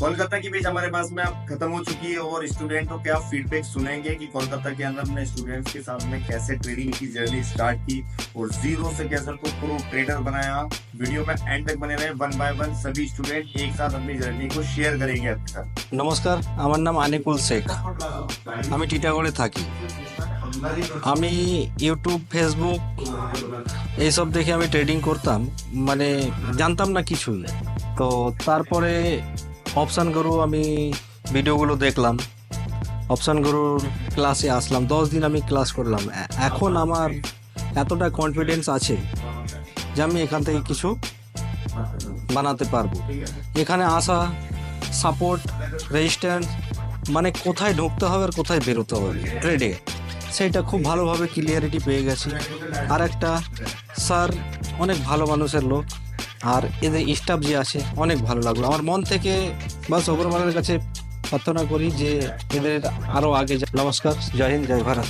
कोलकाता की बैच हमारे पास में अब खत्म हो चुकी है और स्टूडेंटों के आप फीडबैक सुनेंगे कि कोलकाता के अंदर हमने स्टूडेंट्स के साथ में कैसे ट्रेडिंग की जर्नी स्टार्ट की और जीरो से कैसे को प्रो ट्रेडर बनाया। वीडियो में एंड तक बने रहे, वन बाय वन सभी स्टूडेंट एक साथ अपनी जर्नी को शेयर करेंगे आपके साथ। নমস্কার, আমার নাম আনিকুল শেখ। আমি টিটাগড়ে থাকি। আমি ইউটিউব, ফেসবুক এইসব দেখে আমি ট্রেডিং করতাম, মানে জানতাম না কিছুই। তো তারপরে অপশান গুরু আমি ভিডিওগুলো দেখলাম, অপশান গুরুর ক্লাসে আসলাম, 10 দিন আমি ক্লাস করলাম। এখন আমার এতটা কনফিডেন্স আছে যে আমি এখান থেকে কিছু বানাতে পারবো। এখানে আসা, সাপোর্ট, রেজিস্ট্যান্স, মানে কোথায় ঢুকতে হবে আর কোথায় বেরোতে হবে ট্রেডে, সেইটা খুব ভালোভাবে ক্লিয়ারিটি পেয়ে গেছি। আর একটা স্যার অনেক ভালো মানুষের লোক, আর এদের স্টাফ যে আছে অনেক ভালো লাগলো। আমার মন থেকে বাস ওপরওয়ালার কাছে প্রার্থনা করি যে এদের আরও আগে। নমস্কার, জয় হিন্দ, জয় ভারত।